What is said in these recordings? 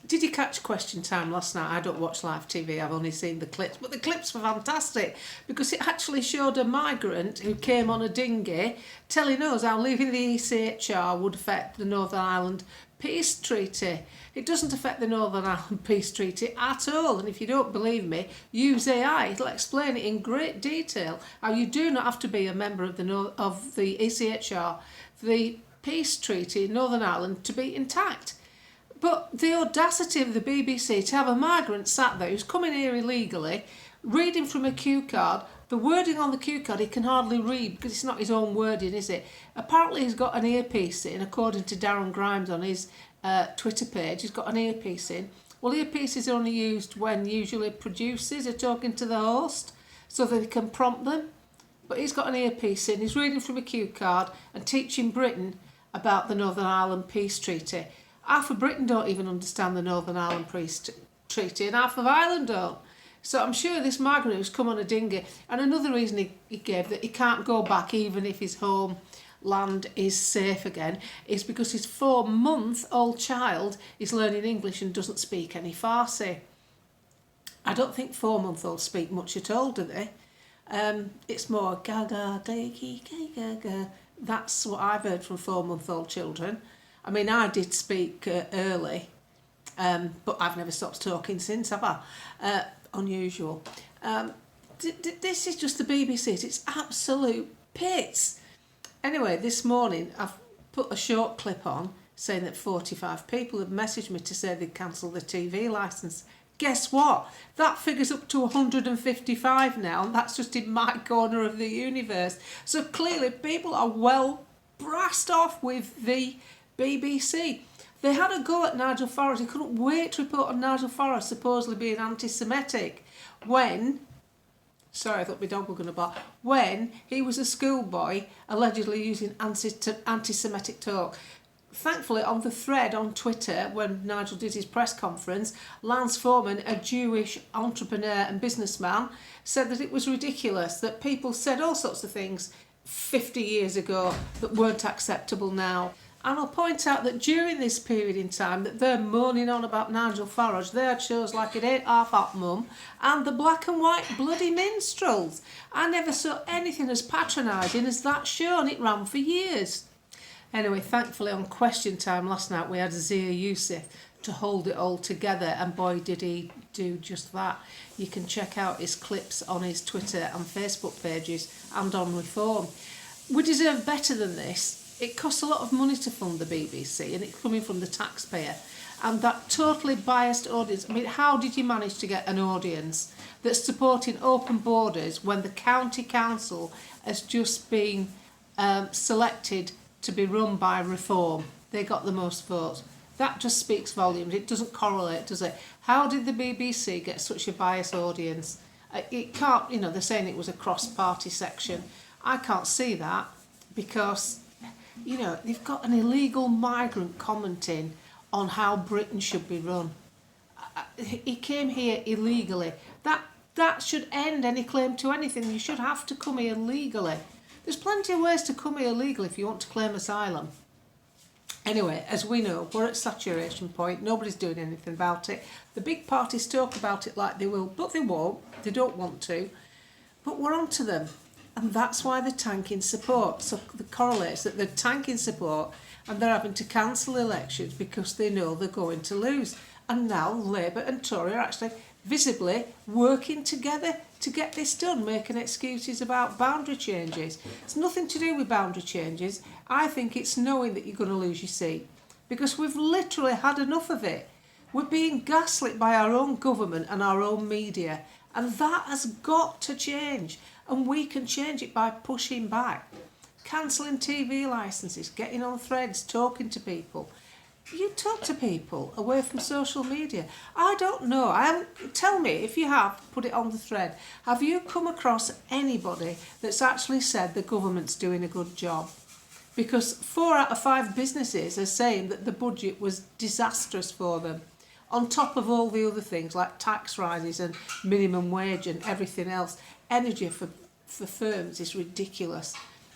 Did you catch Question Time last night? I don't watch live TV, I've only seen the clips, but the clips were fantastic because it actually showed a migrant who came on a dinghy telling us how leaving the ECHR would affect the Northern Ireland Peace Treaty. It doesn't affect the Northern Ireland Peace Treaty at all, and if you don't believe me, use AI. It'll explain it in great detail how you do not have to be a member of the ECHR for the Peace Treaty in Northern Ireland to be intact. But the audacity of the BBC to have a migrant sat there who's coming here illegally, reading from a cue card, the wording on the cue card he can hardly read because it's not his own wording, is it? Apparently he's got an earpiece in, according to Darren Grimes on his Twitter page, he's got an earpiece in. Well, earpieces are only used when usually producers are talking to the host so that they can prompt them. But he's got an earpiece in, he's reading from a cue card and teaching Britain about the Northern Ireland Peace Treaty. Half of Britain don't even understand the Northern Ireland Peace Treaty and half of Ireland don't. So I'm sure this migrant who's come on a dinghy, and another reason he gave that he can't go back even if his homeland is safe again, is because his 4-month-old child is learning English and doesn't speak any Farsi. I don't think 4-month-olds speak much at all, do they? It's more gaga, gaggy, gaga. That's what I've heard from 4-month-old children. I mean, I did speak early, but I've never stopped talking since, have I? Unusual. This is just the BBC. It's absolute pits. Anyway, this morning I've put a short clip on saying that 45 people have messaged me to say they'd cancel the TV licence. Guess what? That figure's up to 155 now, and that's just in my corner of the universe. So clearly people are well brassed off with the BBC. They had a go at Nigel Farage. They couldn't wait to report on Nigel Farage supposedly being anti-Semitic when, sorry, I thought my dog was going to bark, when he was a schoolboy allegedly using anti-Semitic talk. Thankfully, on the thread on Twitter, when Nigel did his press conference, Lance Foreman, a Jewish entrepreneur and businessman, said that it was ridiculous that people said all sorts of things 50 years ago that weren't acceptable now. And I'll point out that during this period in time that they're moaning on about Nigel Farage, they had shows like It Ain't Half Hot Mum and the Black and White Bloody Minstrels. I never saw anything as patronising as that show, and it ran for years. Anyway, thankfully on Question Time last night we had Zia Youssef to hold it all together, and boy did he do just that. You can check out his clips on his Twitter and Facebook pages and on Reform. We deserve better than this. It costs a lot of money to fund the BBC, and it's coming from the taxpayer. And that totally biased audience, I mean, how did you manage to get an audience that's supporting open borders when the county council has just been selected to be run by Reform? They got the most votes. That just speaks volumes. It doesn't correlate, does it? How did the BBC get such a biased audience? It can't, they're saying it was a cross-party section. I can't see that because, they've got an illegal migrant commenting on how Britain should be run. He came here illegally. That should end any claim to anything. You should have to come here legally. There's plenty of ways to come here legally if you want to claim asylum. Anyway, as we know, we're at saturation point. Nobody's doing anything about it. The big parties talk about it like they will, but they won't. They don't want to. But we're on to them. And that's why they're tanking support. So the correlates that they're tanking support and they're having to cancel elections because they know they're going to lose. And now Labour and Tory are actually visibly working together to get this done, making excuses about boundary changes. It's nothing to do with boundary changes. I think it's knowing that you're going to lose your seat, because we've literally had enough of it. We're being gaslit by our own government and our own media, and that has got to change, and we can change it by pushing back. Cancelling TV licences, getting on threads, talking to people. You talk to people away from social media. I don't know. Tell me, if you have, put it on the thread. Have you come across anybody that's actually said the government's doing a good job? Because 4 out of 5 businesses are saying that the budget was disastrous for them, on top of all the other things like tax rises and minimum wage and everything else. Energy for firms is ridiculous.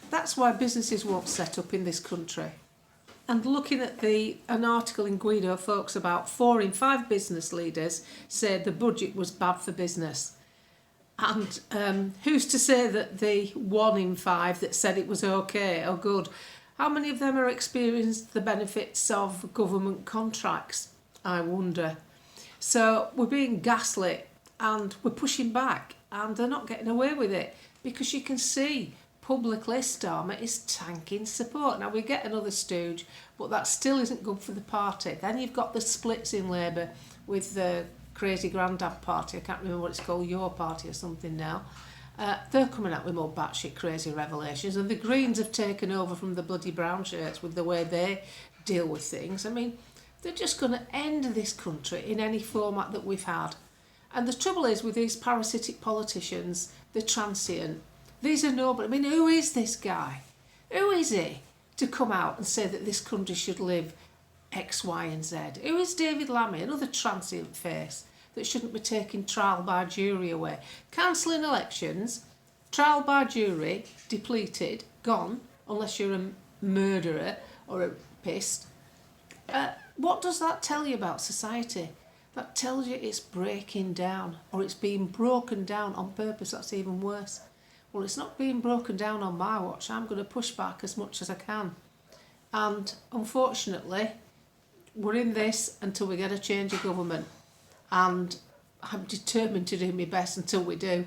That's why businesses won't set up in this country. And looking at an article in Guido Fawkes about 4 in 5 business leaders said the budget was bad for business. And who's to say that the 1 in 5 that said it was okay or good, how many of them are experienced the benefits of government contracts? I wonder. So we're being gaslit and we're pushing back, and they're not getting away with it, because you can see publicly Starmer is tanking support. Now we get another stooge, but that still isn't good for the party. Then you've got the splits in Labour with the crazy granddad party. I can't remember what it's called, Your Party or something now. They're coming out with more batshit crazy revelations, and the Greens have taken over from the bloody brown shirts with the way they deal with things. I mean, they're just going to end this country in any format that we've had. And the trouble is with these parasitic politicians, they're transient. These are nobody. I mean, who is this guy? Who is he to come out and say that this country should live X, Y and Z? Who is David Lammy, another transient face that shouldn't be taking trial by jury away? Cancelling elections, trial by jury, depleted, gone, unless you're a murderer or a rapist. What does that tell you about society? That tells you it's breaking down, or it's being broken down on purpose. That's even worse. Well, it's not being broken down on my watch. I'm going to push back as much as I can. And unfortunately, we're in this until we get a change of government. And I'm determined to do my best until we do.